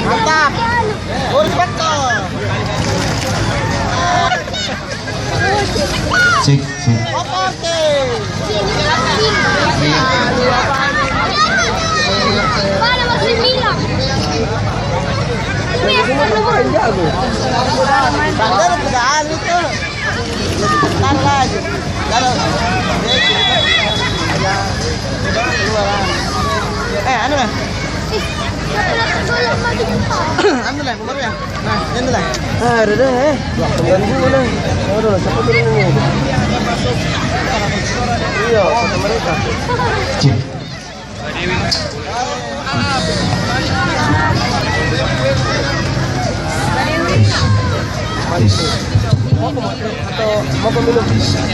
Mantap. Perfecto. Cek. Oke. Mana masih bilang? Bandar pegaan itu. Bentar lagi. Kalau anu lah. Anu lah, baru ya. Nah, ini lah. Ada dah ganggu lah. Ada siapa dulu? Iya, kata mereka. Cek. Atau mau pemilu? Cek.